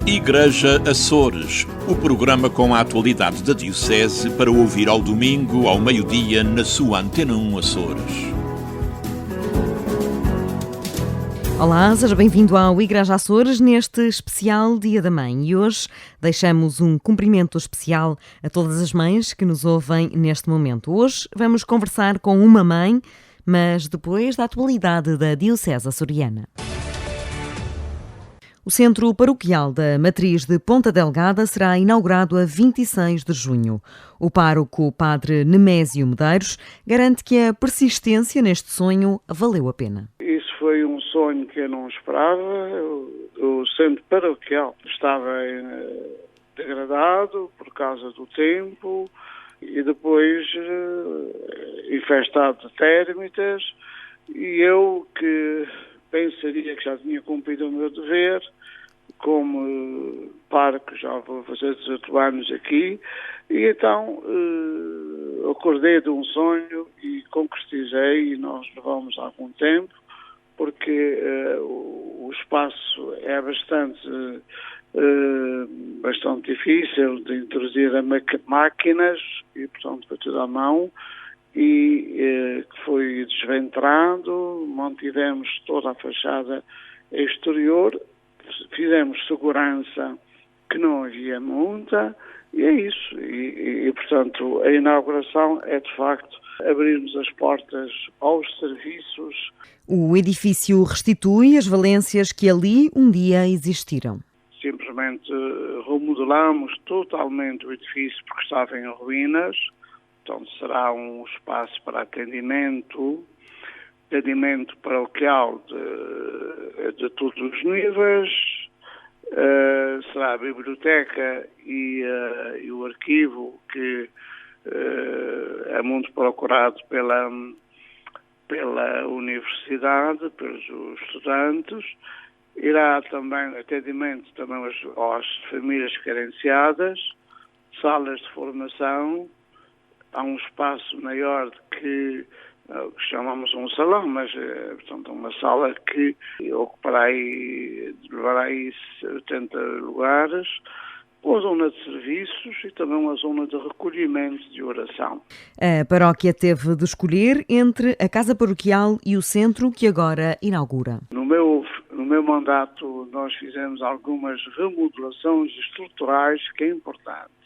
Igreja Açores, o programa com a atualidade da Diocese para ouvir ao domingo, ao meio-dia, na sua Antena 1 Açores. Olá, seja bem-vindo ao Igreja Açores neste especial Dia da Mãe. E hoje deixamos um cumprimento especial a todas as mães que nos ouvem neste momento. Hoje vamos conversar com uma mãe, mas depois da atualidade da Diocese açoriana. O Centro Paroquial da Matriz de Ponta Delgada será inaugurado a 26 de junho. O pároco Padre Nemésio Medeiros garante que a persistência neste sonho valeu a pena. Isso foi um sonho que eu não esperava. O centro paroquial estava degradado por causa do tempo e depois infestado de térmitas, e eu que pensaria que já tinha cumprido o meu dever como pároco, já vou fazer 18 anos aqui, e então acordei de um sonho e concretizei, e nós levamos algum tempo, porque o espaço é bastante difícil de introduzir a máquinas e, portanto, foi tudo à mão, e que foi desventrado, mantivemos toda a fachada exterior, fizemos segurança que não havia multa, e é isso. E, portanto, a inauguração é, de facto, abrirmos as portas aos serviços. O edifício restitui as valências que ali um dia existiram. Simplesmente remodelamos totalmente o edifício porque estava em ruínas. Então será um espaço para atendimento paroquial de todos os níveis. Será a biblioteca e o arquivo, que é muito procurado pela universidade, pelos estudantes. Irá também atendimento também às famílias carenciadas, salas de formação. Há um espaço maior que chamamos um salão, mas portanto uma sala que levará aí 80 lugares, uma zona de serviços e também uma zona de recolhimento de oração. A paróquia teve de escolher entre a Casa Paroquial e o centro que agora inaugura. No meu mandato nós fizemos algumas remodelações estruturais que é importante.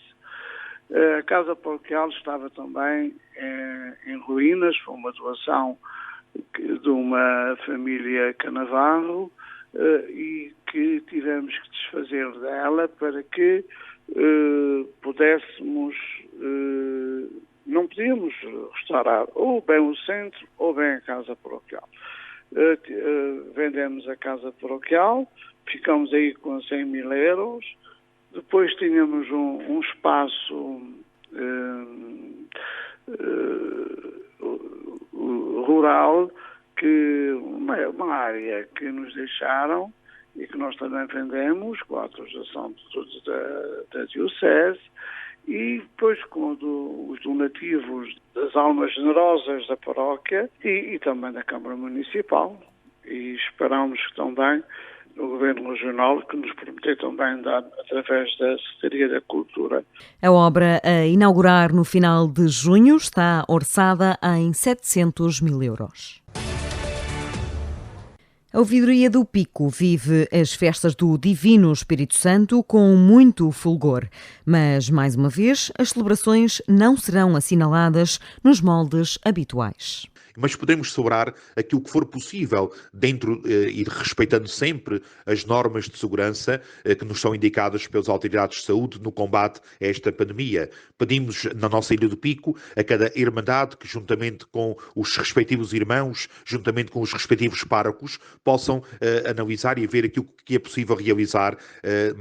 A Casa Paroquial estava também em ruínas, foi uma doação de uma família Canavarro, e que tivemos que desfazer dela para que não podíamos restaurar ou bem o centro ou bem a Casa Paroquial. Vendemos a Casa Paroquial, ficamos aí com 100 mil euros. Depois tínhamos um espaço rural, uma área que nos deixaram e que nós também vendemos com a autorização de todos da Diocese, e depois com os donativos das almas generosas da paróquia e também da Câmara Municipal, e esperamos que também o Governo Regional, que nos prometeu também dar através da Secretaria da Cultura. A obra a inaugurar no final de junho está orçada em 700 mil euros. A Ouvidoria do Pico vive as festas do Divino Espírito Santo com muito fulgor, mas, mais uma vez, as celebrações não serão assinaladas nos moldes habituais. Mas podemos celebrar aquilo que for possível, dentro e respeitando sempre as normas de segurança que nos são indicadas pelas autoridades de saúde no combate a esta pandemia. Pedimos na nossa Ilha do Pico a cada irmandade que, juntamente com os respectivos irmãos, juntamente com os respectivos párocos, possam analisar e ver aquilo que é possível realizar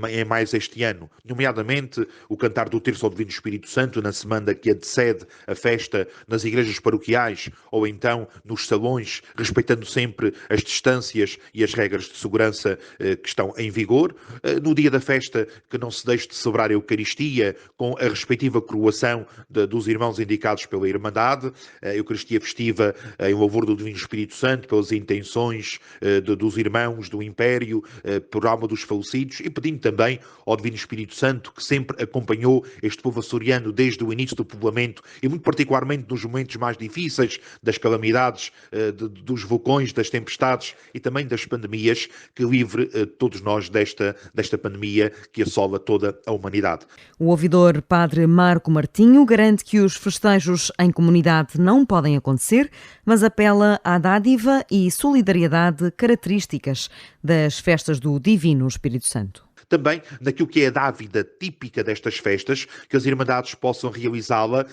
em mais este ano. Nomeadamente, o cantar do Terço ao Divino Espírito Santo na semana que antecede a festa nas igrejas paroquiais, ou então então nos salões, respeitando sempre as distâncias e as regras de segurança que estão em vigor. No dia da festa, que não se deixe de celebrar a Eucaristia com a respectiva coroação dos irmãos indicados pela Irmandade, a Eucaristia festiva em louvor do Divino Espírito Santo, pelas intenções dos irmãos do Império, por alma dos falecidos, e pedindo também ao Divino Espírito Santo, que sempre acompanhou este povo açoriano desde o início do povoamento e muito particularmente nos momentos mais difíceis, das calamidades, dos vulcões, das tempestades e também das pandemias, que livre todos nós desta pandemia que assola toda a humanidade. O ouvidor Padre Marco Martinho garante que os festejos em comunidade não podem acontecer, mas apela à dádiva e solidariedade características das festas do Divino Espírito Santo. Também naquilo que é a dávida típica destas festas, que as Irmandades possam realizá-la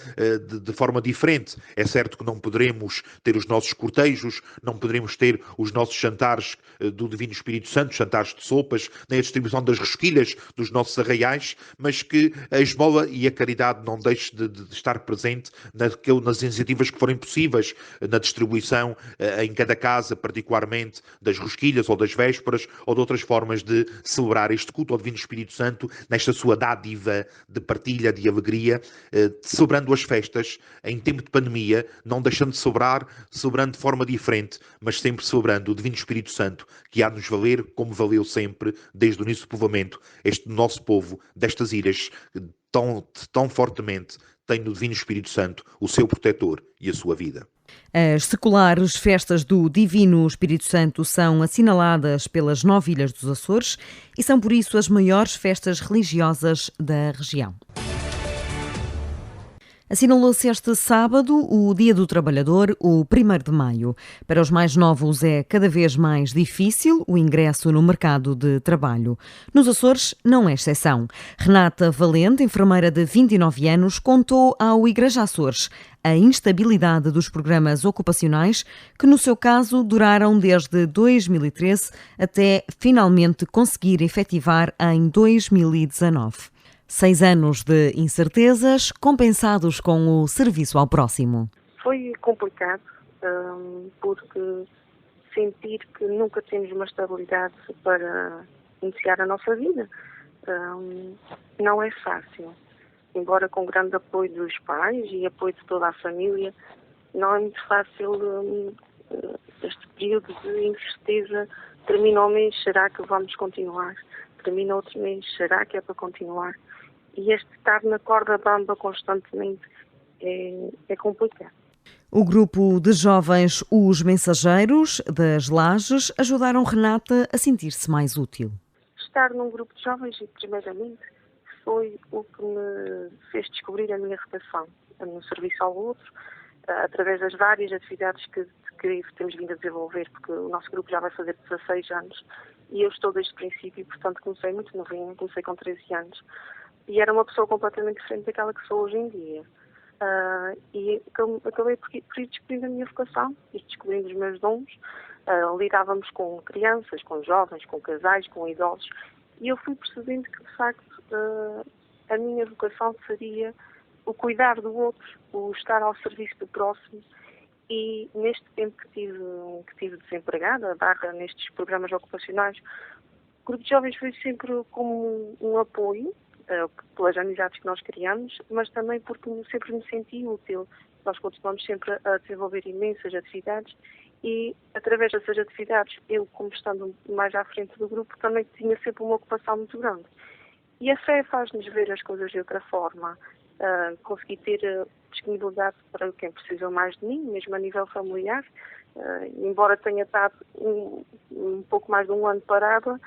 de forma diferente. É certo que não poderemos ter os nossos cortejos, não poderemos ter os nossos jantares do Divino Espírito Santo, jantares de sopas, nem a distribuição das rosquilhas dos nossos arraiais, mas que a esmola e a caridade não deixe de estar presente nas iniciativas que forem possíveis, na distribuição em cada casa, particularmente das rosquilhas ou das vésperas ou de outras formas de celebrar este culto ao Divino Espírito Santo, nesta sua dádiva de partilha, de alegria, celebrando as festas em tempo de pandemia, não deixando de celebrando de forma diferente, mas sempre celebrando o Divino Espírito Santo, que há de nos valer como valeu sempre, desde o início do povoamento, este nosso povo, destas ilhas, tão fortemente tem no Divino Espírito Santo o seu protetor e a sua vida. As seculares festas do Divino Espírito Santo são assinaladas pelas 9 ilhas dos Açores e são, por isso, as maiores festas religiosas da região. Assinalou-se este sábado o Dia do Trabalhador, o 1º de maio. Para os mais novos é cada vez mais difícil o ingresso no mercado de trabalho. Nos Açores não é exceção. Renata Valente, enfermeira de 29 anos, contou ao Igreja Açores a instabilidade dos programas ocupacionais que, no seu caso, duraram desde 2013 até finalmente conseguir efetivar em 2019. 6 anos de incertezas, compensados com o serviço ao próximo. Foi complicado, porque sentir que nunca temos uma estabilidade para iniciar a nossa vida não é fácil. Embora com grande apoio dos pais e apoio de toda a família, não é muito fácil este período de incerteza. Termina o mês, será que vamos continuar? Termina outro mês, será que é para continuar? E este estar na corda bamba constantemente é complicado. O grupo de jovens Os Mensageiros das Lajes ajudaram Renata a sentir-se mais útil. Estar num grupo de jovens, primeiramente, foi o que me fez descobrir a minha vocação no serviço ao outro, através das várias atividades que temos vindo a desenvolver, porque o nosso grupo já vai fazer 16 anos e eu estou desde o princípio, portanto comecei muito novinha, comecei com 13 anos. E era uma pessoa completamente diferente daquela que sou hoje em dia. E acabei por ir descobrindo a minha vocação, ir descobrindo os meus dons. Lidávamos com crianças, com jovens, com casais, com idosos. E eu fui percebendo que, de facto, a minha vocação seria o cuidar do outro, o estar ao serviço do próximo. E neste tempo que tive desempregada, nestes programas ocupacionais, o grupo de jovens foi sempre como um apoio, pelas amizades que nós criamos, mas também porque sempre me senti útil. Nós continuamos sempre a desenvolver imensas atividades e, através dessas atividades, eu, como estando mais à frente do grupo, também tinha sempre uma ocupação muito grande. E a fé faz-nos ver as coisas de outra forma, consegui ter disponibilidade para quem precisa mais de mim, mesmo a nível familiar, embora tenha estado um pouco mais de um ano parada,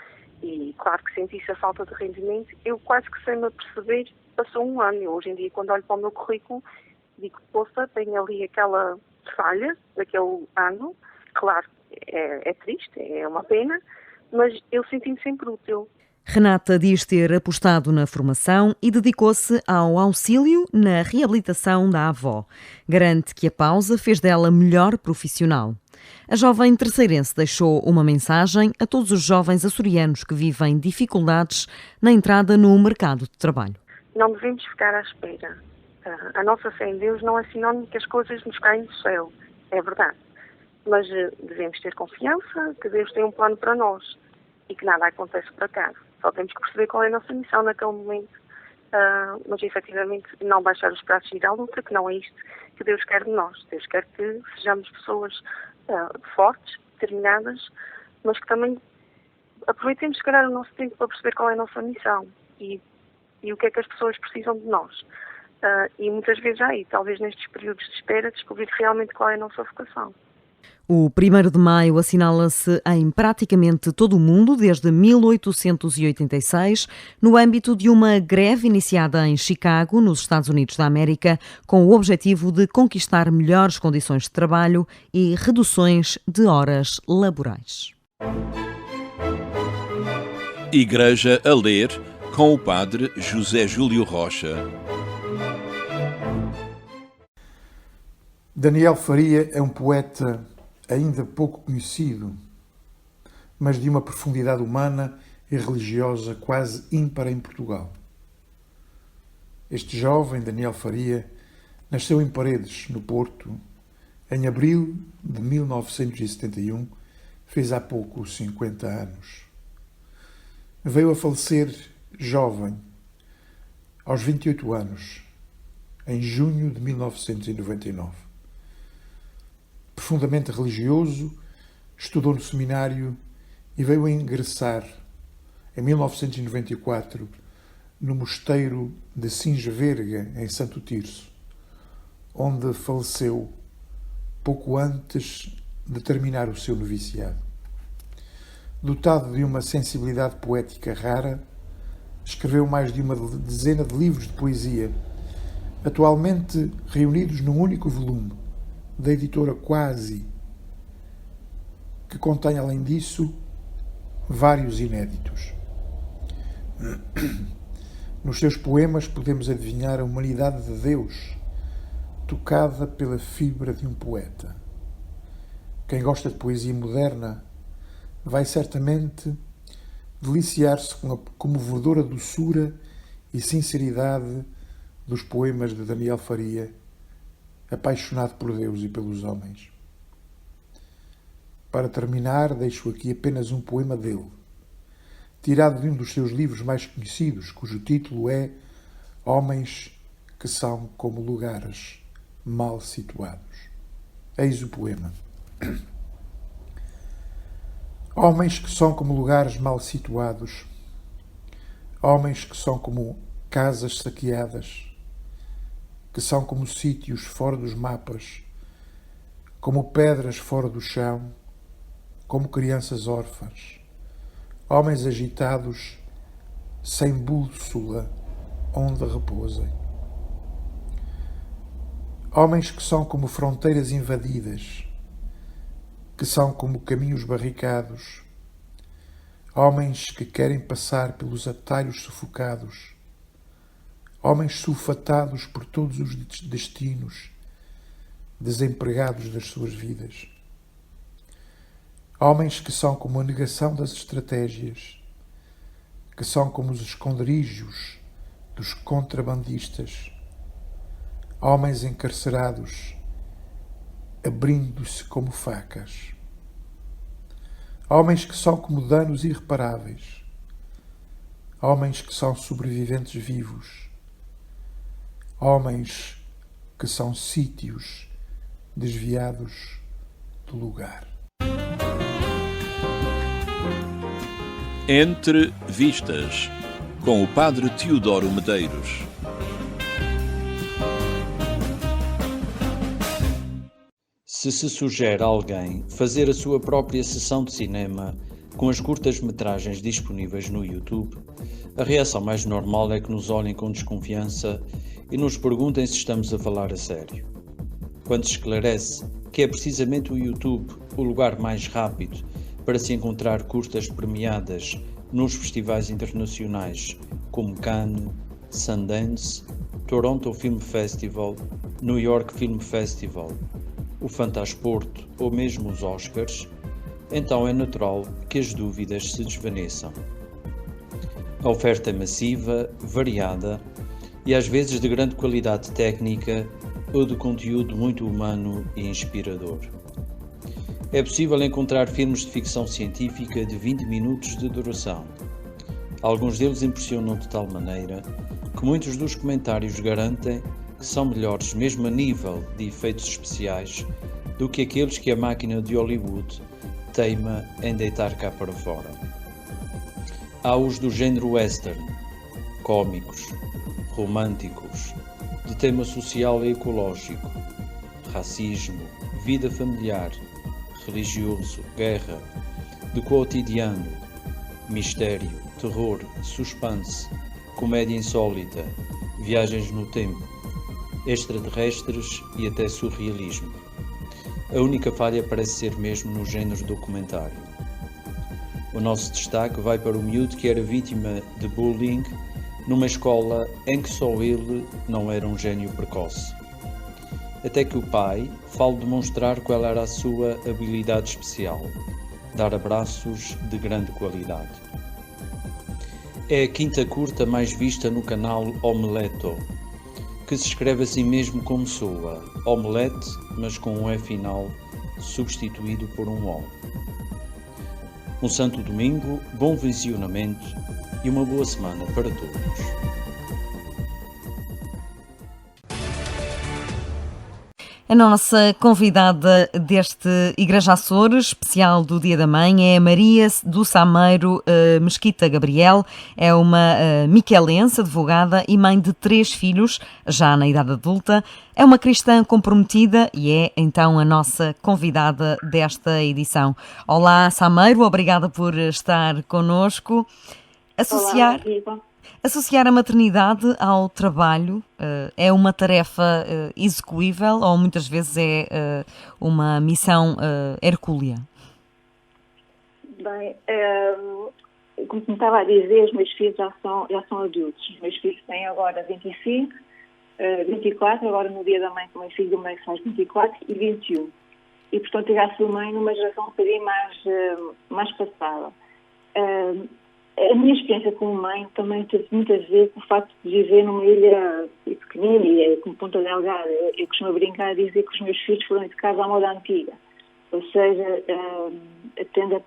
e claro que senti-se a falta de rendimento, eu quase que sem me aperceber, passou um ano. Eu hoje em dia, quando olho para o meu currículo, digo, poxa, tenho ali aquela falha daquele ano. Claro, é triste, é uma pena, mas eu senti-me sempre útil. Renata diz ter apostado na formação e dedicou-se ao auxílio na reabilitação da avó. Garante que a pausa fez dela melhor profissional. A jovem terceirense deixou uma mensagem a todos os jovens açorianos que vivem dificuldades na entrada no mercado de trabalho. Não devemos ficar à espera. A nossa fé em Deus não é sinónimo que as coisas nos caem do céu. é verdade. Mas devemos ter confiança que Deus tem um plano para nós e que nada acontece por acaso. Só temos que perceber qual é a nossa missão naquele momento, mas efetivamente não baixar os braços e ir à luta, que não é isto que Deus quer de nós. Deus quer que sejamos pessoas fortes, determinadas, mas que também aproveitemos, se calhar, o nosso tempo para perceber qual é a nossa missão e o que é que as pessoas precisam de nós. E muitas vezes aí, talvez nestes períodos de espera, descobrir realmente qual é a nossa vocação. O 1º de maio assinala-se em praticamente todo o mundo desde 1886, no âmbito de uma greve iniciada em Chicago, nos Estados Unidos da América, com o objetivo de conquistar melhores condições de trabalho e reduções de horas laborais. Igreja a ler, com o padre José Júlio Rocha. Daniel Faria é um poeta ainda pouco conhecido, mas de uma profundidade humana e religiosa quase ímpar em Portugal. Este jovem, Daniel Faria, nasceu em Paredes, no Porto, em abril de 1971, fez há pouco 50 anos. Veio a falecer jovem, aos 28 anos, em junho de 1999. Profundamente religioso, estudou no seminário e veio a ingressar, em 1994, no mosteiro de Singeverga, em Santo Tirso, onde faleceu pouco antes de terminar o seu noviciado. Dotado de uma sensibilidade poética rara, escreveu mais de uma dezena de livros de poesia, atualmente reunidos num único volume, da editora Quasi, que contém, além disso, vários inéditos. Nos seus poemas podemos adivinhar a humanidade de Deus, tocada pela fibra de um poeta. Quem gosta de poesia moderna vai certamente deliciar-se com a comovedora doçura e sinceridade dos poemas de Daniel Faria, apaixonado por Deus e pelos homens. Para terminar, deixo aqui apenas um poema dele, tirado de um dos seus livros mais conhecidos, cujo título é Homens que são como lugares mal situados. Eis o poema. Homens que são como lugares mal situados, homens que são como casas saqueadas, que são como sítios fora dos mapas, como pedras fora do chão, como crianças órfãs, homens agitados, sem bússola onde repousem. Homens que são como fronteiras invadidas, que são como caminhos barricados, homens que querem passar pelos atalhos sufocados, homens sulfatados por todos os destinos, desempregados das suas vidas. Homens que são como a negação das estratégias, que são como os esconderijos dos contrabandistas. Homens encarcerados, abrindo-se como facas. Homens que são como danos irreparáveis. Homens que são sobreviventes vivos. Homens que são sítios desviados do lugar. Entre Vistas, com o padre Teodoro Medeiros. Se sugere a alguém fazer a sua própria sessão de cinema com as curtas-metragens disponíveis no YouTube, a reação mais normal é que nos olhem com desconfiança e nos perguntem se estamos a falar a sério. Quando se esclarece que é precisamente o YouTube o lugar mais rápido para se encontrar curtas premiadas nos festivais internacionais como Cannes, Sundance, Toronto Film Festival, New York Film Festival, o Fantasporto ou mesmo os Oscars, então é natural que as dúvidas se desvaneçam. A oferta é massiva, variada e às vezes de grande qualidade técnica ou de conteúdo muito humano e inspirador. É possível encontrar filmes de ficção científica de 20 minutos de duração. Alguns deles impressionam de tal maneira que muitos dos comentários garantem que são melhores, mesmo a nível de efeitos especiais, do que aqueles que a máquina de Hollywood teima em deitar cá para fora. Há os do género western, cómicos, românticos, de tema social e ecológico, racismo, vida familiar, religioso, guerra, de cotidiano, mistério, terror, suspense, comédia insólita, viagens no tempo, extraterrestres e até surrealismo. A única falha parece ser mesmo no género documentário. O nosso destaque vai para o miúdo que era vítima de bullying numa escola em que só ele não era um gênio precoce. Até que o pai fale demonstrar qual era a sua habilidade especial: dar abraços de grande qualidade. É a quinta curta mais vista no canal Omeleto, que se escreve assim mesmo como soa, omelete, mas com um E final substituído por um O. Um santo domingo, bom visionamento e uma boa semana para todos. A nossa convidada deste Igreja Açores, especial do Dia da Mãe, é a Maria do Sameiro Mesquita Gabriel. É uma miquelense, advogada e mãe de 3 filhos, já na idade adulta. É uma cristã comprometida e é, então, a nossa convidada desta edição. Olá, Sameiro, obrigada por estar connosco. Associar a maternidade ao trabalho é uma tarefa execuível ou muitas vezes é uma missão hercúlea? Bem, como me estava a dizer, os meus filhos já são adultos. Os meus filhos têm agora 25, 24, agora no Dia da Mãe, com o meu filho do meio faz 24 e 21. E, portanto, eu já sou mãe numa geração um bocadinho mais passada. A minha experiência como mãe também teve muitas vezes o facto de viver numa ilha pequenina e com Ponta Delgada. Eu costumo brincar a dizer que os meus filhos foram de casa à moda antiga. Ou seja, tendo a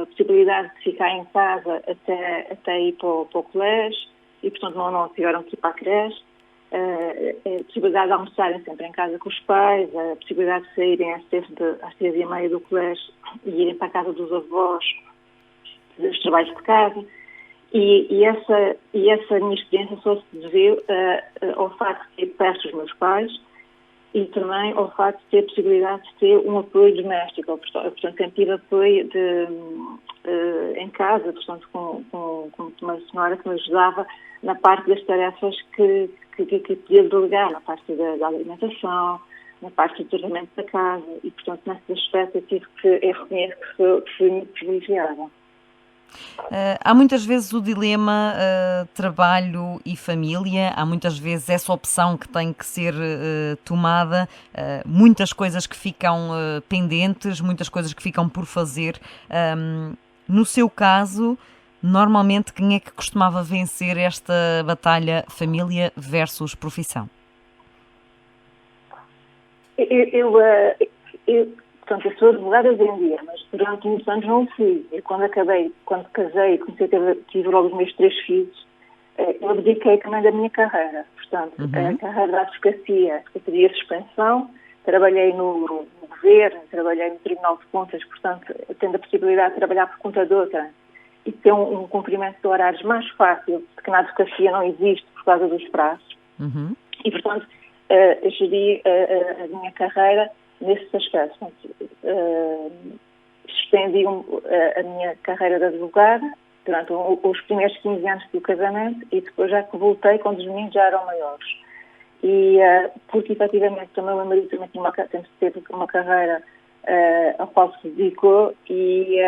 possibilidade de ficar em casa até ir para o colégio e, portanto, não tiveram que ir para a creche. A possibilidade de almoçarem sempre em casa com os pais, a possibilidade de saírem às 6h30 do colégio e irem para a casa dos avós, dos trabalhos de casa, e essa minha experiência só se deveu ao facto de ter perto os meus pais e também ao facto de ter a possibilidade de ter um apoio doméstico, portanto sempre tive apoio em casa, portanto com uma senhora que me ajudava na parte das tarefas que podia delegar, na parte da alimentação, na parte do tratamento da casa, e portanto nesse aspecto eu reconheço que fui muito privilegiada. Há muitas vezes o dilema trabalho e família, há muitas vezes essa opção que tem que ser tomada, muitas coisas que ficam pendentes, muitas coisas que ficam por fazer. No seu caso, normalmente quem é que costumava vencer esta batalha família versus profissão? Portanto, eu sou advogada hoje em dia, mas durante muitos anos não fui. Eu, quando casei, tive logo os meus 3 filhos, eu abdiquei também da minha carreira. Portanto, a carreira da advocacia, eu pedi a suspensão, trabalhei no governo, trabalhei no Tribunal de Contas, portanto, tendo a possibilidade de trabalhar por contadora e ter um cumprimento de horários mais fácil, porque na advocacia não existe por causa dos prazos. E, portanto, eu geri a minha carreira nesse aspecto. Suspendi a minha carreira de advogada durante os primeiros 15 anos do casamento e depois já que voltei quando os meninos já eram maiores. E porque efetivamente também o meu marido também teve uma carreira ao qual se dedicou e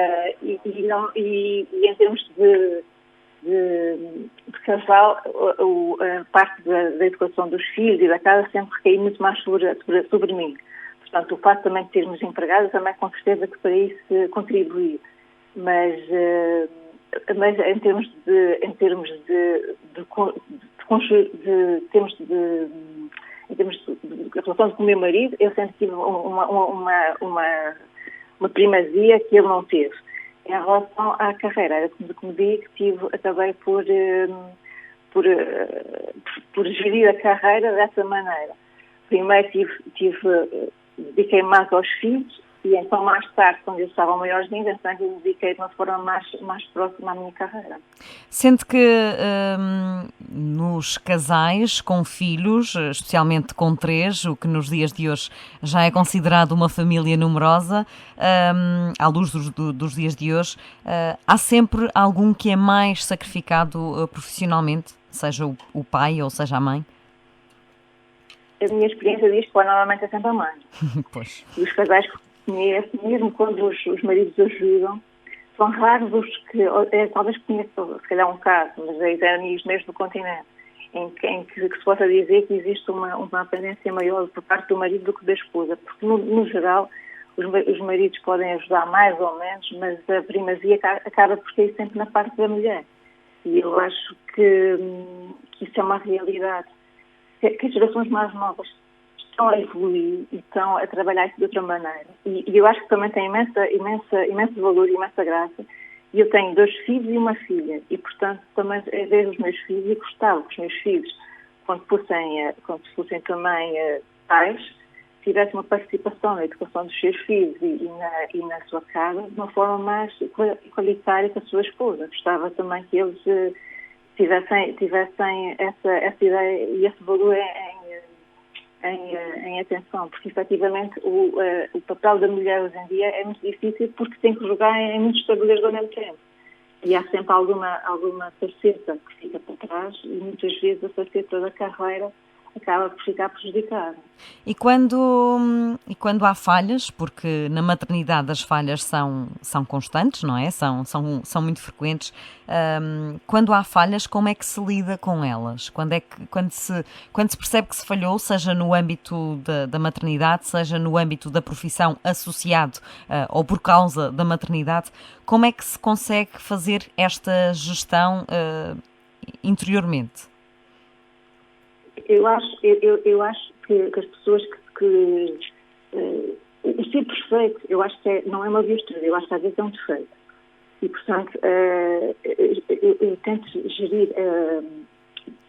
em termos de casal, a parte da educação dos filhos e da casa sempre recaiu muito mais sobre mim. Portanto, o facto também de termos empregados também com certeza que para isso contribuiu. Mas em termos de em termos de relação com o meu marido, eu sempre tive uma primazia que ele não teve. Em relação à carreira, como digo, acabei por gerir a carreira dessa maneira. Primeiro dediquei mais aos filhos e então mais tarde, quando eles estavam maiores ainda, então eu dediquei de uma forma mais próxima à minha carreira. Sente que nos casais com filhos, especialmente com 3, o que nos dias de hoje já é considerado uma família numerosa, à luz dos dias de hoje, há sempre algum que é mais sacrificado profissionalmente, seja o pai ou seja a mãe? A minha experiência diz que normalmente é sempre a mãe. Pois. E os casais que conheço, mesmo quando os maridos ajudam, são raros os que, talvez conheço, se calhar um caso, mas é amigos mesmo do continente, em que se possa dizer que existe uma pendência maior por parte do marido do que da esposa, porque no geral os maridos podem ajudar mais ou menos, mas a primazia acaba por cair sempre na parte da mulher. E eu acho que isso é uma realidade. Que as gerações mais novas estão a evoluir e estão a trabalhar isso de outra maneira. E eu acho que também tem imenso valor e imensa graça. E eu tenho 2 filhos e uma filha. E, portanto, também vejo os meus filhos e gostava que os meus filhos, quando fossem também pais, tivessem uma participação na educação dos seus filhos e na sua casa de uma forma mais igualitária com a sua esposa. Gostava também que eles tivessem essa ideia e esse valor em atenção, porque efetivamente o papel da mulher hoje em dia é muito difícil porque tem que jogar em muitos tabuleiros ao mesmo tempo. E há sempre alguma faceta que fica para trás e muitas vezes a faceta da carreira acaba por ficar prejudicada. E quando há falhas, porque na maternidade as falhas são constantes, não é? São muito frequentes. Quando há falhas, como é que se lida com elas? Quando se percebe que se falhou, seja no âmbito da maternidade, seja no âmbito da profissão associado ou por causa da maternidade, como é que se consegue fazer esta gestão interiormente? Eu acho que as pessoas o ser perfeito, eu acho que não é uma virtude, eu acho que às vezes é um defeito. E, portanto, eu tento gerir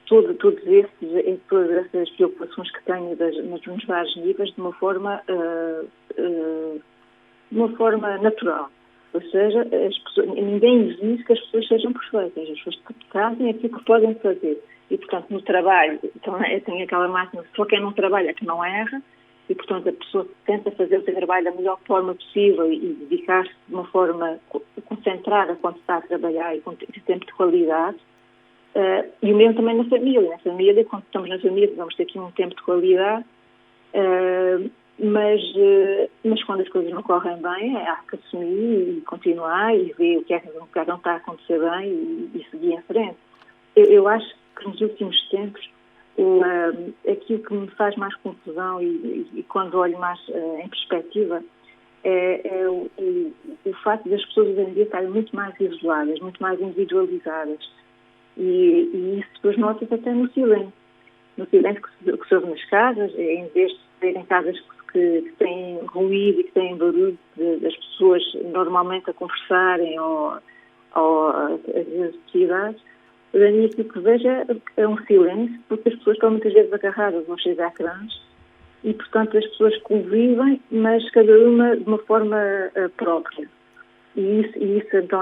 todas essas preocupações que tenho nos vários níveis de uma forma natural. Ou seja, ninguém exige que as pessoas sejam perfeitas, as pessoas fazem aquilo que podem fazer. E, portanto, no trabalho, então, eu tenho aquela máxima, só quem não trabalha que não erra, e, portanto, a pessoa tenta fazer o seu trabalho da melhor forma possível e dedicar-se de uma forma concentrada quando está a trabalhar e com tempo de qualidade. E o mesmo também na família. Na família, quando estamos na família, vamos ter aqui um tempo de qualidade, mas quando as coisas não correm bem, há que assumir e continuar e ver o que é que não está a acontecer bem e seguir em frente. Eu acho que nos últimos tempos aquilo que me faz mais confusão e quando olho mais em perspectiva é o facto das pessoas hoje em dia estarem muito mais isoladas, muito mais individualizadas e isso depois nota-se até no silêncio que se ouve nas casas, em vez de serem casas que têm ruído e que têm barulho das pessoas normalmente a conversarem ou às atividades. Aquilo que vejo é um silêncio, porque as pessoas estão muitas vezes agarradas aos seus ecrãs e, portanto, as pessoas convivem, mas cada uma de uma forma própria. E isso então,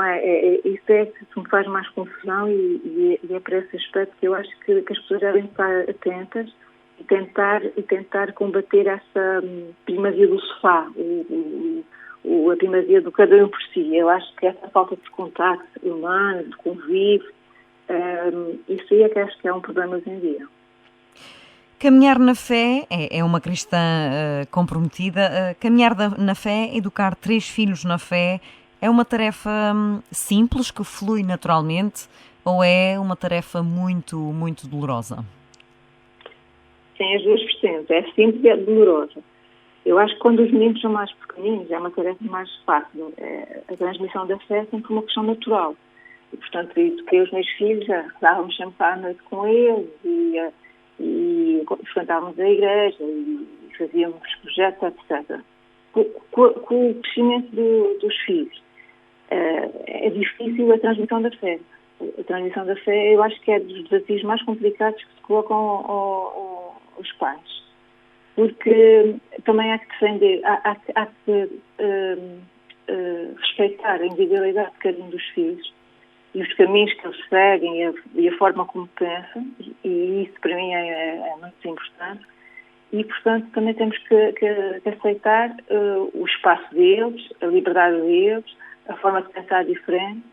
isso é que me faz mais confusão e é para esse aspecto que eu acho que as pessoas devem estar atentas e tentar combater essa primazia do sofá, a primazia do cada um por si. Eu acho que essa falta de contacto humano, de convívio, isso aí é que acho que é um problema hoje em dia. Caminhar na fé é uma cristã comprometida. Caminhar na fé, educar 3 filhos na fé, é uma tarefa simples que flui naturalmente ou é uma tarefa muito, muito dolorosa? Tem as 2 vertentes. É simples e é dolorosa. Eu acho que quando os meninos são mais pequeninos é uma tarefa mais fácil. A transmissão da fé é sempre uma questão natural. E, portanto, eduquei os meus filhos, estávamos sempre à noite com eles e frequentávamos a igreja e fazíamos projetos, etc. Com o crescimento dos filhos, é difícil a transmissão da fé. A transmissão da fé, eu acho que é dos desafios mais complicados que se colocam aos pais. Porque também há que defender, há que respeitar a individualidade de cada um dos filhos e os caminhos que eles seguem e a forma como pensam, e isso para mim é muito importante. E, portanto, também temos que aceitar o espaço deles, a liberdade deles, a forma de pensar diferente.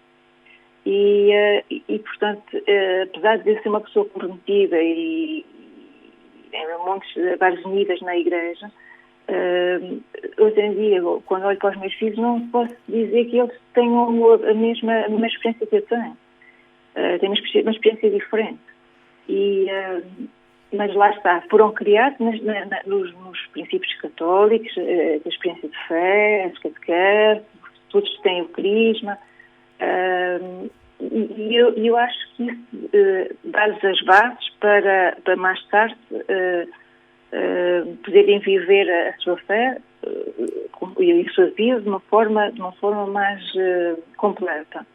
E portanto, apesar de ser uma pessoa comprometida e em vários níveis na igreja, hoje em dia, quando olho para os meus filhos, não posso dizer que eles tenham a mesma experiência que eu tenho. Têm uma experiência diferente. Mas lá está, foram criados nos princípios católicos, a experiência de fé, as catequese, todos têm o crisma, e eu acho que isso dá-lhes as bases para mais tarde poderem viver a sua fé e a sua vida de uma forma mais completa.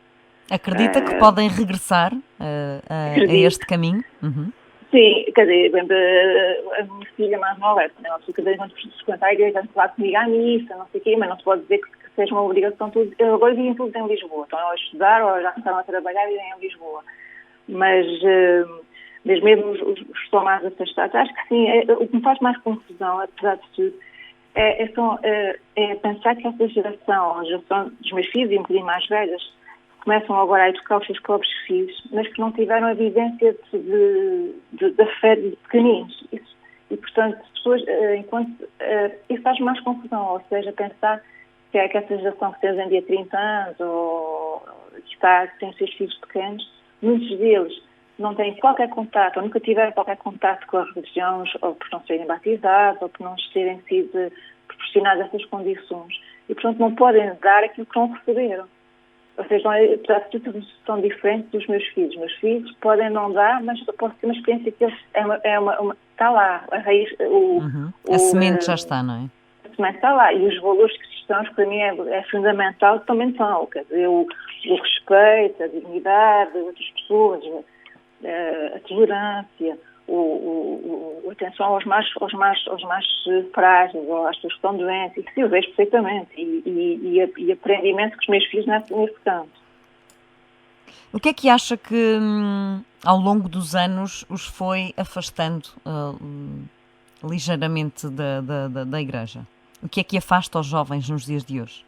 Acredita que podem regressar a este caminho? Uhum. Sim, quer dizer, a minha filha mais nova é uma pessoa que quando frequentar a igreja, antes de lá comigo à missa, não sei o quê, mas não se pode dizer que seja uma obrigação. Agora vivem todos em Lisboa, estão a estudar ou já começaram a trabalhar e vivem em Lisboa. Mas mesmo os que estão mais afastados, acho que sim, o que me faz mais confusão, apesar de tudo, é pensar que essa geração, a geração dos meus filhos e um bocadinho mais velhas, começam agora a educar os seus próprios filhos, mas que não tiveram a vivência da fé de pequeninos. E, portanto, pessoas, isso faz mais confusão, ou seja, pensar que essa geração que tem hoje em dia 30 anos, ou que tem os seus filhos pequenos, muitos deles não têm qualquer contato, ou nunca tiveram qualquer contato com a religião, ou por não serem batizados, ou por não terem sido proporcionadas essas condições. E, portanto, não podem dar aquilo que não receberam. Ou seja, apesar de tudo, são diferentes dos meus filhos. Meus filhos podem não dar, mas posso ter uma experiência que eles está lá, a raiz... A semente já está, não é? A semente está lá. E os valores cristãos, para mim, é fundamental, também são. Quer dizer, o respeito, a dignidade de outras pessoas, a tolerância, a atenção aos mais frágeis, ou às pessoas que estão doentes, isso eu vejo perfeitamente, e aprendimento com os meus filhos nesse campo. O que é que acha que ao longo dos anos os foi afastando ligeiramente da Igreja? O que é que afasta os jovens nos dias de hoje?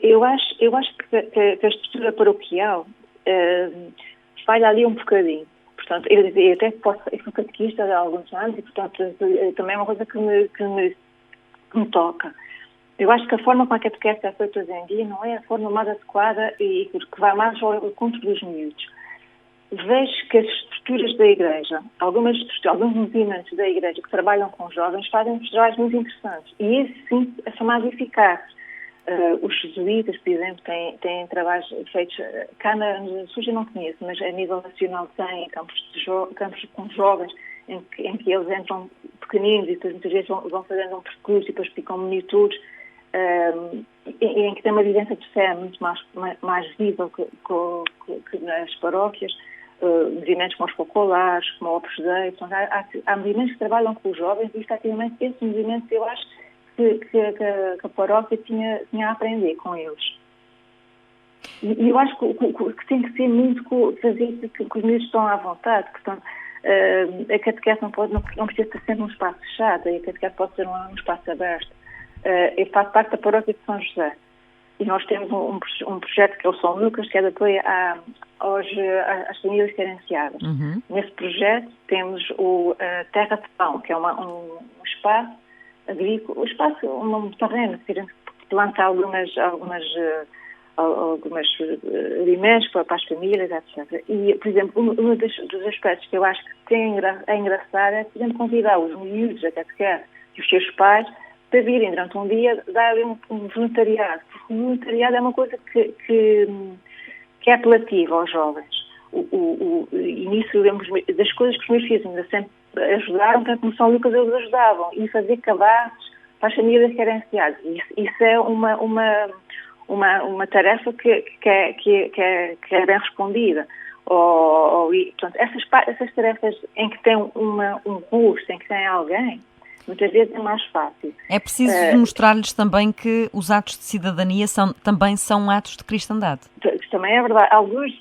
Eu acho que a estrutura paroquial falha ali um bocadinho. Portanto, eu até eu fui catequista há alguns anos e, portanto, também é uma coisa que me toca. Eu acho que a forma como a catequese é feita hoje em dia não é a forma mais adequada e que vai mais ao encontro dos miúdos. Vejo que as estruturas da Igreja, alguns movimentos da Igreja que trabalham com jovens fazem trabalhos muito interessantes. E esses, sim, são mais eficazes. Os jesuítas, por exemplo, têm trabalhos feitos cá na Sul, eu não conheço, mas a nível nacional têm campos com jovens em que eles entram pequeninos e muitas vezes vão fazendo um percurso e depois ficam monitores, em que tem uma vivência de fé muito mais viva que nas paróquias, movimentos como os populares, como o Opus Dei. Há movimentos que trabalham com os jovens e, efetivamente, esses movimentos eu acho que a paróquia tinha a aprender com eles. E eu acho que tem que ser muito fazer que os miúdos estão à vontade. Portanto, a catequese não precisa ser sempre um espaço fechado, a catequese pode ser um espaço aberto. Eu faço parte da paróquia de São José e nós temos um projeto que é o São Lucas, que é de apoio às famílias carenciadas. Uhum. Nesse projeto temos o Terra de Pão, que é um espaço agrícola, um terreno que a gente planta algumas alimentos para as famílias, etc. E, por exemplo, um dos aspectos que eu acho que é engraçado é, por exemplo, convidar os miúdos, a catequese e os seus pais para virem durante um dia darem um voluntariado. Porque o voluntariado é uma coisa que é apelativa aos jovens. E nisso lembro das coisas que os meus filhos ainda sempre ajudaram, tanto no São Lucas eles ajudavam, e fazer cabazes para as famílias carenciadas. Isso é uma tarefa que é bem respondida. Portanto, essas tarefas em que tem um curso, em que tem alguém, muitas vezes é mais fácil. É preciso mostrar-lhes também que os atos de cidadania também são atos de cristandade. Isso também é verdade. Alguns,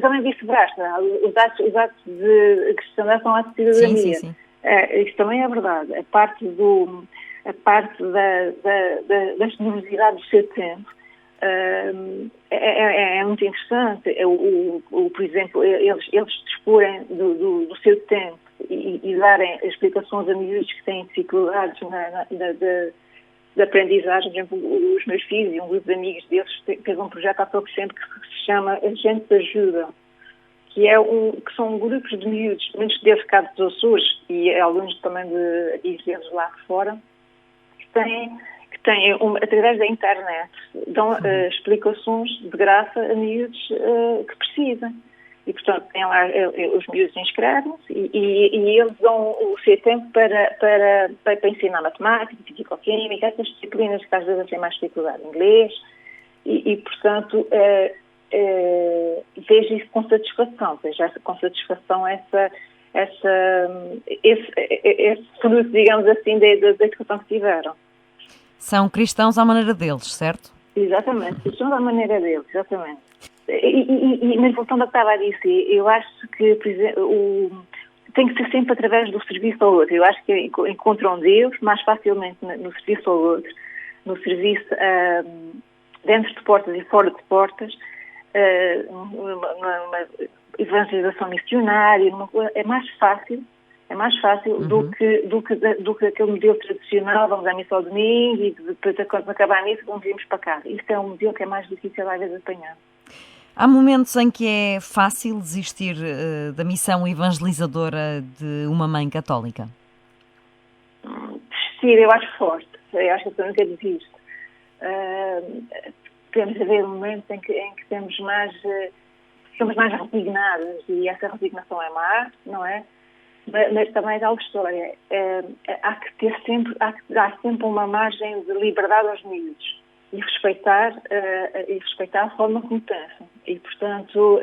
também vice-versa. Os atos de cristandade são atos de cidadania. Sim. Isso também é verdade. A parte da generosidade do seu tempo é muito interessante. Por exemplo, eles disporem do seu tempo e darem explicações a miúdos que têm dificuldades de aprendizagem. Por exemplo, os meus filhos e um grupo de amigos deles fez um projeto há pouco tempo que se chama Gente de Ajuda, que são grupos de miúdos, muitos deles cá dos Açores e alguns também de deles lá de fora, que têm através da internet, dão explicações de graça a miúdos que precisam. E, portanto, tem lá, os miúdos inscrevem-se e eles dão o seu tempo para ensinar matemática, físico-química, essas disciplinas que às vezes têm mais dificuldade, inglês, portanto, vejo isso com satisfação, esse fruto, digamos assim, da educação que tiveram. São cristãos à maneira deles, certo? Exatamente, cristãos à maneira deles, exatamente. Mas voltando ao que estava a dizer, eu acho que, por exemplo, tem que ser sempre através do serviço ao outro. Eu acho que encontram Deus mais facilmente no serviço ao outro, no serviço dentro de portas e fora de portas, uma evangelização missionária, é mais fácil do que aquele modelo tradicional, vamos à missa ao domingo e depois quando acabar a missa vamos irmos para casa. Isto é um modelo que é mais difícil às vezes apanhar. Há momentos em que é fácil desistir da missão evangelizadora de uma mãe católica? Desistir, eu acho forte. Eu acho que eu nunca desisto. Temos a ver momentos em que ficamos mais resignadas, e essa resignação é má, não é? Mas também é tal história. Há sempre uma margem de liberdade aos miúdos e respeitar a forma como pensam. E, portanto,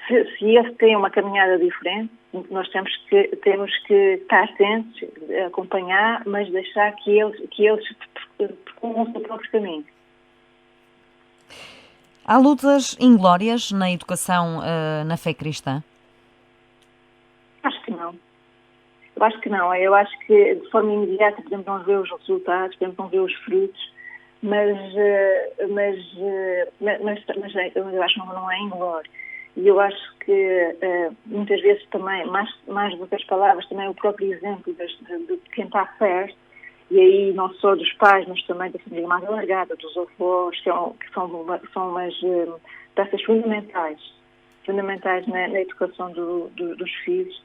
se eles têm uma caminhada diferente, nós temos que estar atentos, acompanhar, mas deixar que eles percorram o seu próprio caminho. Há lutas inglórias na educação na fé cristã? Acho que não. Eu acho que não. Eu acho que de forma imediata podemos não ver os resultados, podemos não ver os frutos, mas eu acho que não é inglório. E eu acho que muitas vezes também, mais do que as palavras, também o próprio exemplo de quem está perto, e aí não só dos pais, mas também da família mais alargada, dos avós, que são umas peças fundamentais na educação dos filhos.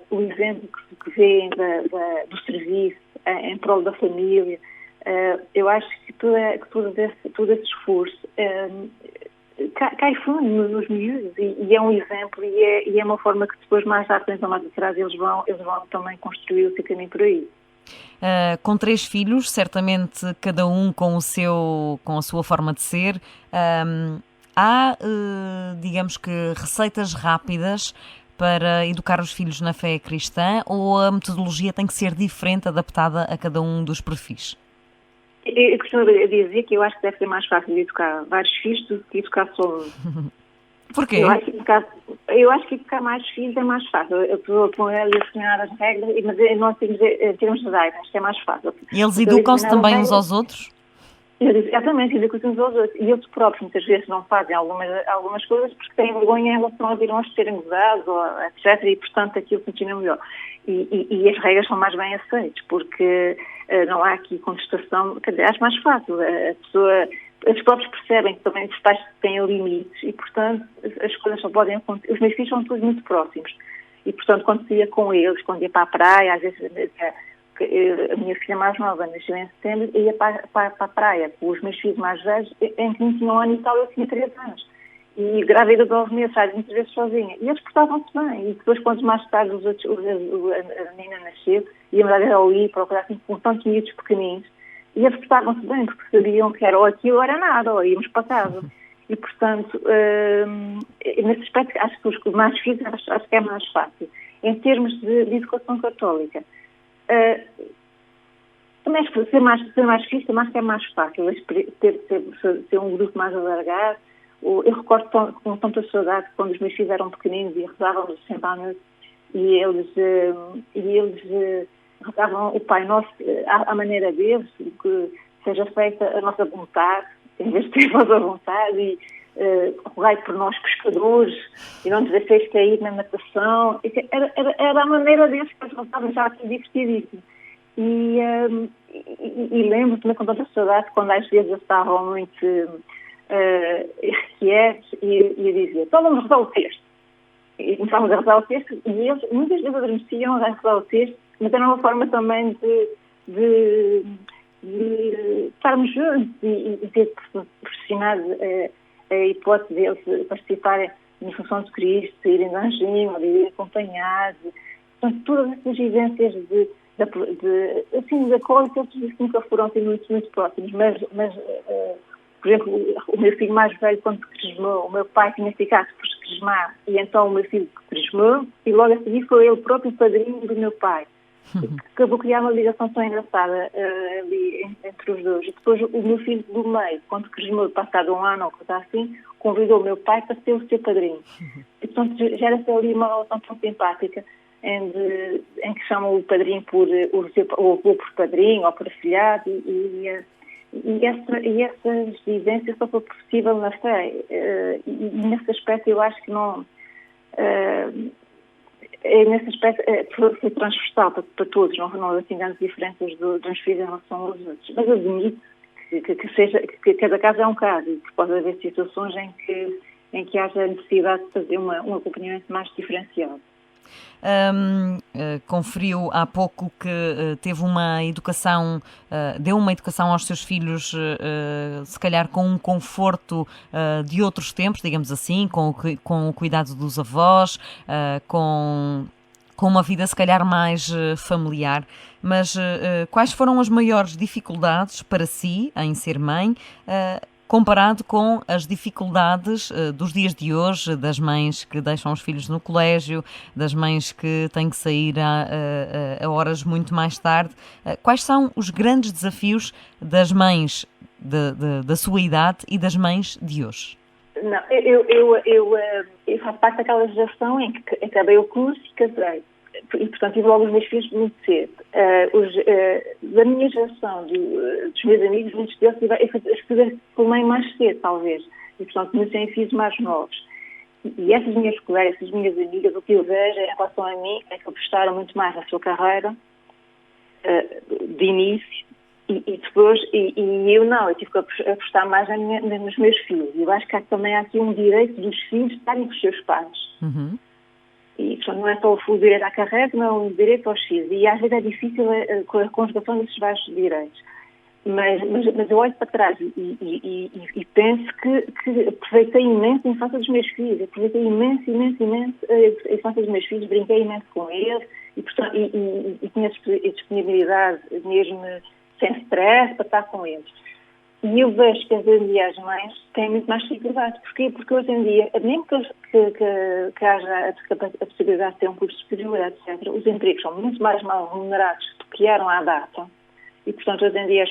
O exemplo que vêem do serviço em prol da família, eu acho que todo esse esforço cai fundo nos miúdos e é um exemplo e é uma forma que depois mais à frente ou mais atrás eles vão também construir o seu caminho por aí. Com 3 filhos, certamente cada um com a sua forma de ser, há, digamos que, receitas rápidas para educar os filhos na fé cristã, ou a metodologia tem que ser diferente, adaptada a cada um dos perfis? Eu costumo dizer que eu acho que deve ser mais fácil educar vários filhos do que educar só um. Porquê? Eu acho que educar mais filhos é mais fácil. Eu estou com ele a ensinar as regras, mas nós temos regras, acho que é mais fácil. E eles educam-se também uns aos outros? Exatamente, educam-se uns aos outros. E eles próprios muitas vezes não fazem algumas coisas porque têm vergonha em relação aos irmãos terem gozados, etc. E, portanto, aquilo funciona melhor. E as regras são mais bem aceitas, porque não há aqui contestação. Quer dizer, acho mais fácil. Eles próprios percebem que também os pais têm limites e, portanto, as coisas só podem acontecer. Os meus filhos são todos muito próximos. E, portanto, quando se ia com eles, quando ia para a praia, às vezes a minha filha mais nova nasceu em setembro e ia para a praia com os meus filhos mais velhos, em que um tinha 1 ano e tal, eu tinha 3 anos. E grávida de 9 meses, sai muitas vezes sozinha. E eles portavam-se bem. E depois, quando mais tarde a menina nasceu, íamos lá ao I, procurar assim, com tantos miúdos pequeninos, e eles portavam-se bem, porque sabiam que era ou aquilo ou era nada, ou íamos para casa. E, portanto, nesse aspecto, acho que os mais filhos, acho que é mais fácil. Em termos de educação católica, também ser mais filho, também acho que é mais fácil. Ter um grupo mais alargado. Eu recordo com tanta saudade quando os meus filhos eram pequeninos e rezavam sempre à noite, e eles rezavam o Pai Nosso à maneira deles, que seja feita a nossa vontade, em vez de ter a vossa vontade, e rogai por nós pescadores, e não nos deixeis cair na natação. Era a maneira deles que eles rezavam, já aqui divertidíssimo. E lembro também com tanta saudade quando às vezes eles estavam muito quietos e eu dizia, então vamos rezar o texto. E começávamos a rezar o texto e eles muitas vezes adormeciam a rezar o texto, mas era uma forma também de estarmos juntos e ter proporcionado a hipótese deles participarem na função de Cristo, saírem de anjinho, ou de ir acompanhados. Portanto, todas essas vivências de acólito, eles nunca foram assim, muito próximos, mas por exemplo, o meu filho mais velho, quando crismou, o meu pai tinha ficado por crismar, e então o meu filho crismou, e logo a seguir foi ele próprio padrinho do meu pai. Acabou a criar uma ligação tão engraçada ali entre os dois. E depois o meu filho do meio, quando crismou, passado um ano ou coisa assim, convidou o meu pai para ser o seu padrinho. E portanto gera-se ali uma relação tão simpática em que chamam o padrinho o avô por padrinho ou por afilhado, e essas vivências só foi possível na fé. E nesse aspecto eu acho que não... nesse aspecto foi transversal para todos, não assim grandes diferenças dos filhos em relação aos outros. Mas admito que cada caso é um caso, e que pode haver situações em que haja necessidade de fazer um acompanhamento mais diferenciado. Conferiu há pouco que teve uma educação, deu uma educação aos seus filhos, se calhar com um conforto de outros tempos, digamos assim, com o cuidado dos avós, com uma vida se calhar mais familiar. Mas quais foram as maiores dificuldades para si em ser mãe, comparado com as dificuldades dos dias de hoje, das mães que deixam os filhos no colégio, das mães que têm que sair a horas muito mais tarde? Quais são os grandes desafios das mães da sua idade e das mães de hoje? Não, eu faço parte daquela geração em que acabei o curso e casei. E, portanto, tive logo os meus filhos muito cedo. Da minha geração, dos meus amigos, muitos deles, eu formei mais cedo, talvez. E, portanto, muitos têm filhos mais novos. E essas minhas colegas, essas minhas amigas, o que eu vejo em relação a mim é que apostaram muito mais na sua carreira, de início, e depois, e eu não, eu tive que apostar mais nos meus filhos. E eu acho que também há aqui um direito dos filhos estarem com os seus pais. Uhum. E, portanto, não é só o direito à carreira, não é o direito aos filhos. E às vezes é difícil a conjugação desses vários direitos. Mas eu olho para trás e penso que aproveitei imenso a infância dos meus filhos. Aproveitei imenso a infância dos meus filhos, brinquei imenso com eles e tinha disponibilidade mesmo sem stress para estar com eles. E eu vejo que hoje em dia as mães têm muito mais dificuldade. Porquê? Porque hoje em dia, mesmo que haja a possibilidade de ter um curso superior, etc., os empregos são muito mais mal remunerados do que eram à data. E, portanto, hoje em dia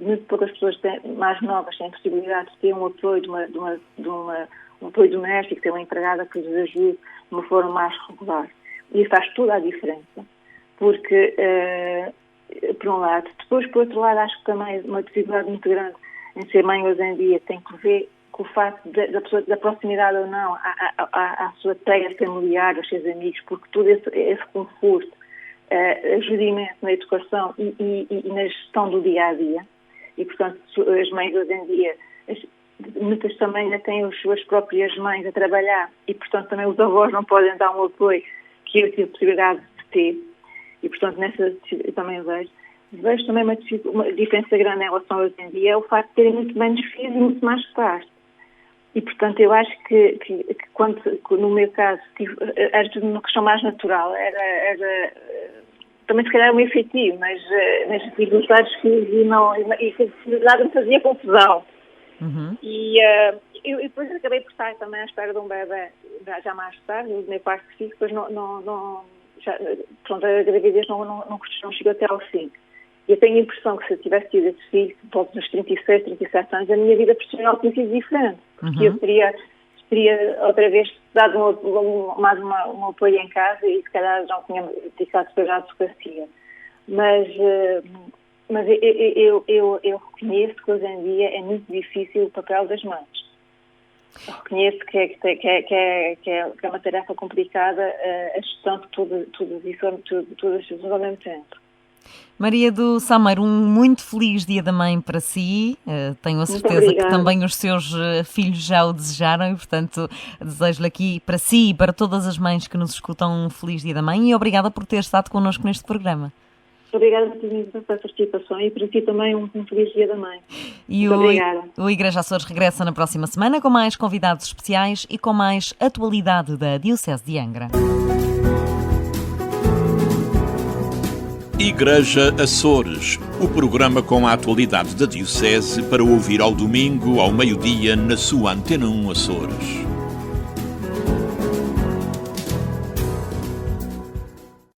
muito poucas pessoas mais novas têm a possibilidade de ter um apoio um apoio doméstico, ter uma empregada que lhes ajude de uma forma mais regular. E isso faz toda a diferença. Porque... por um lado. Depois, por outro lado, acho que também uma dificuldade muito grande em ser mãe hoje em dia tem que ver com o facto da proximidade ou não à sua terra familiar, aos seus amigos, porque todo esse conforto ajuda imenso na educação e na gestão do dia-a-dia. E, portanto, as mães hoje em dia, muitas também ainda têm as suas próprias mães a trabalhar e, portanto, também os avós não podem dar um apoio que eu tive a possibilidade de ter. E, portanto, eu também vejo também uma diferença grande em relação a hoje em dia, é o facto de terem muito menos filhos e muito mais pais. E, portanto, eu acho que quando, no meu caso, era tudo uma questão mais natural. Era também, se calhar, um efetivo, mas tive os vários filhos e a me fazia confusão. Uhum. E eu depois acabei por estar também à espera de um bebê já mais tarde, do meu quarto filho, depois pronto, a gravidez não chegou até ao fim. E eu tenho a impressão que se eu tivesse tido esse filho, volto nos 36, 37 anos, a minha vida profissional tinha sido diferente. Porque eu teria outra vez dado mais um apoio em casa e se calhar não tinha dedicado depois à advocacia. Mas eu reconheço que hoje em dia é muito difícil o papel das mães. Eu reconheço que é uma tarefa complicada a gestão de todas as coisas ao mesmo tempo. Maria do Salmeiro, um muito feliz Dia da Mãe para si. Tenho a certeza que também os seus filhos já o desejaram e, portanto, desejo-lhe aqui para si e para todas as mães que nos escutam um feliz Dia da Mãe e obrigada por ter estado connosco neste programa. Obrigada pela participação e para si também um feliz Dia da Mãe. E o Igreja Açores regressa na próxima semana com mais convidados especiais e com mais atualidade da Diocese de Angra. Igreja Açores, o programa com a atualidade da Diocese para ouvir ao domingo, ao meio-dia, na sua Antena 1 Açores.